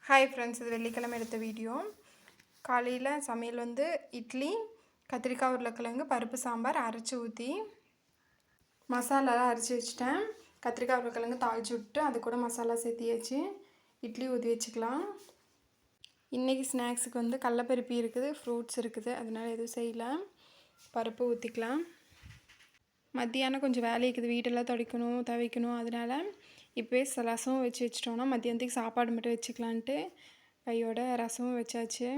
Hi friends, இது வெள்ளிக்கிழமை எடுத்த வீடியோ. காலையில் சமையல் வந்து இட்லி, கத்திரிக்காய் உருளைக்கிழங்கு, பருப்பு சாம்பார் அரைச்சி ஊற்றி மசாலாலாம் அரைச்சி வச்சுட்டேன். கத்திரிக்காய் உருளைக்கிழங்கு தாளித்து விட்டு அது கூட மசாலா சேர்த்தியாச்சு. இட்லி ஊற்றி வச்சுக்கலாம். இன்றைக்கி ஸ்நாக்ஸுக்கு வந்து கடலப்பருப்பி இருக்குது, ஃப்ரூட்ஸ் இருக்குது, அதனால் எதுவும் செய்யலை. பருப்பு ஊற்றிக்கலாம். மத்தியானம் கொஞ்சம் வேலை இருக்குது, வீட்டெல்லாம் துடைக்கணும் துவைக்கணும். அதனால் இப்போவே ரசம் வச்சிட்டோன்னா மத்தியானத்துக்கு சாப்பாடு மட்டும் வச்சுக்கலான்ட்டு கையோட ரசமும் வச்சாச்சு.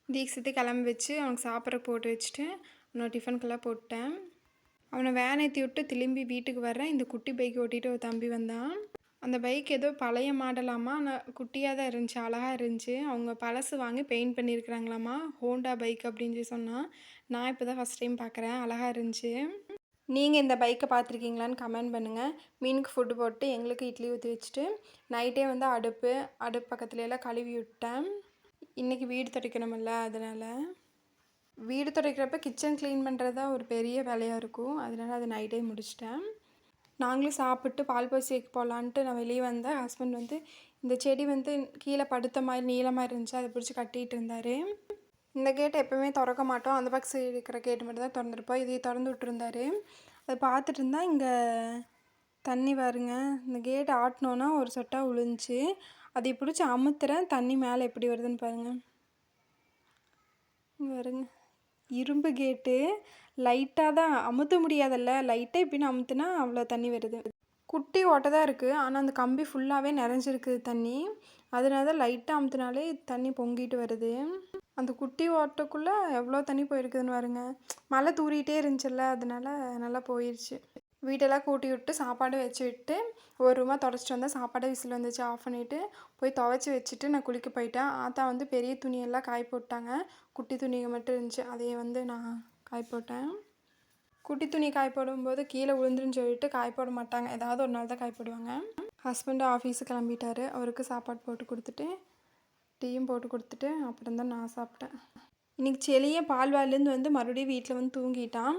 தீக்ஷித்து கிளம்பி வச்சு அவனுக்கு சாப்பிட்ற போட்டு வச்சுட்டு அவனை டிஃபனுக்கெல்லாம் போட்டேன். அவனை வேன் ஏற்றி விட்டு திரும்பி வீட்டுக்கு வர்றேன். இந்த குட்டி பைக் ஓட்டிகிட்டு ஒரு தம்பி வந்தான். அந்த பைக் ஏதோ பழைய மாடலாமா, ஆனால் குட்டியாக தான் இருந்துச்சு, அழகாக இருந்துச்சு. அவங்க பழசு வாங்கி பெயிண்ட் பண்ணியிருக்கிறாங்களாம்மா, ஹோண்டா பைக் அப்படின்னு சொல்லி சொன்னான். நான் இப்போ தான் ஃபஸ்ட் டைம் பார்க்குறேன், அழகாக இருந்துச்சு. நீங்கள் இந்த பைக்கை பார்த்துருக்கீங்களான்னு கமெண்ட் பண்ணுங்கள். மீனுக்கு ஃபுட்டு போட்டு எங்களுக்கு இட்லி ஊற்றி வச்சுட்டு நைட்டே வந்து அடுப்பு பக்கத்துலலாம் கழுவி விட்டேன். இன்றைக்கி வீடு துடைக்கணுமில்ல, அதனால் வீடு துடைக்கிறப்ப கிச்சன் க்ளீன் பண்ணுறது தான் ஒரு பெரிய வேலையாக இருக்கும். அதனால் அதை நைட்டே முடிச்சிட்டேன். நாங்களும் சாப்பிட்டு பால் பசிக்கு போகலான்ட்டு நான் வெளியே வந்தேன். ஹஸ்பண்ட் வந்து இந்த செடி வந்து கீழே படுத்த மாதிரி நீளமாக இருந்துச்சு, அதை பிடிச்சி கட்டிகிட்டு இருந்தார். இந்த கேட்டை எப்போவுமே திறக்க மாட்டோம், அந்த பக்கம் சைடு இருக்கிற கேட்டு மட்டும் தான் திறந்துருப்போம். இதை திறந்து விட்டுருந்தாரு. அதை பார்த்துட்டு இருந்தால் இங்கே தண்ணி பாருங்க, இந்த கேட்டை ஆட்டினோன்னா ஒரு சொட்டாக விழுந்துச்சு. அதை பிடிச்சி அமுத்துறேன், தண்ணி மேலே எப்படி வருதுன்னு பாருங்கள். பாருங்க, இரும்பு கேட்டு லைட்டாக தான் அமுத்த முடியாதல்ல, லைட்டாக இப்படின்னு அமுத்துனா அவ்வளோ தண்ணி வருது. குட்டி ஓட்டை தான் இருக்குது, ஆனால் அந்த கம்பி ஃபுல்லாகவே நிறைஞ்சிருக்குது தண்ணி. அதனால தான் லைட்டாக அமுத்தினாலே தண்ணி பொங்கிட்டு வருது. அந்த குட்டி ஓட்டைக்குள்ளே எவ்வளோ தண்ணி போயிருக்குதுன்னு பாருங்க. மழை தூரிகிட்டே இருந்துச்சுல்ல, அதனால நல்லா போயிடுச்சு. வீட்டெல்லாம் கூட்டி விட்டு சாப்பாடு வச்சு விட்டு ஒரு ரூமாக தொடச்சிட்டு வந்தால் சாப்பாடு விசில் வந்துச்சு. ஆஃப் பண்ணிவிட்டு போய் துவைச்சி வச்சுட்டு நான் குளிக்க போயிட்டேன். ஆத்தா வந்து பெரிய துணியெல்லாம் காய போட்டாங்க, குட்டி துணிகள் மட்டும் இருந்துச்சு, அதையே வந்து நான் காய போட்டேன். குட்டி துணி காய போடும்போது கீழே விழுந்துருன்னு சொல்லிட்டு காய போட மாட்டாங்க, ஏதாவது ஒரு நாள் தான் காய போடுவாங்க. ஹஸ்பண்டு ஆஃபீஸுக்கு கிளம்பிட்டார். அவருக்கு சாப்பாடு போட்டு கொடுத்துட்டு டீயும் போட்டு கொடுத்துட்டு அப்புறம் தான் நான் சாப்பிட்டேன். இன்றைக்கி செலியே பால்வாலேருந்து வந்து மறுபடியும் வீட்டில் வந்து தூங்கிட்டான்.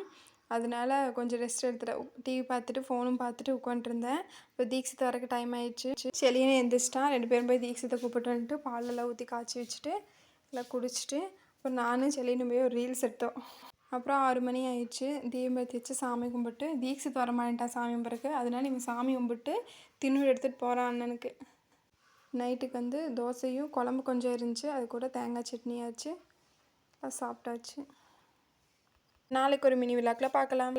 அதனால கொஞ்சம் ரெஸ்ட் எடுத்துட்டேன். டிவி பார்த்துட்டு ஃபோனும் பார்த்துட்டு உட்காந்துருந்தேன். இப்போ தீக்ஷித்தை வரக்கு டைம் ஆயிடுச்சு. செலியனே எந்திரிச்சிட்டான். 2 பேரும் போய் தீக்ஷித்தை கூப்பிட்டு வந்துட்டு பாலெல்லாம் ஊற்றி காய்ச்சி வச்சுட்டு எல்லாம் குடிச்சிட்டு அப்புறம் நானும் செலியனும் போய் ஒரு ரீல்ஸ் எடுத்தோம். அப்புறம் 6 மணி ஆயிடுச்சு. தீபம் ஏற்றி வச்சு சாமி கும்பிட்டு தீக்ஷித் வர மாட்டேன்ட்டான் சாமி கும்பிட்றக்கு. அதனால இவன் சாமி கும்பிட்டு தின்னூறு எடுத்துகிட்டு போகிறான் அண்ணனுக்கு. நைட்டுக்கு வந்து தோசையும் குழம்பு கொஞ்சம் இருந்துச்சு, அது கூட தேங்காய் சட்னி ஆச்சு, அது சாப்பிட்டாச்சு. நாளைக்கு ஒரு மினி விழாக்கில் பார்க்கலாம்.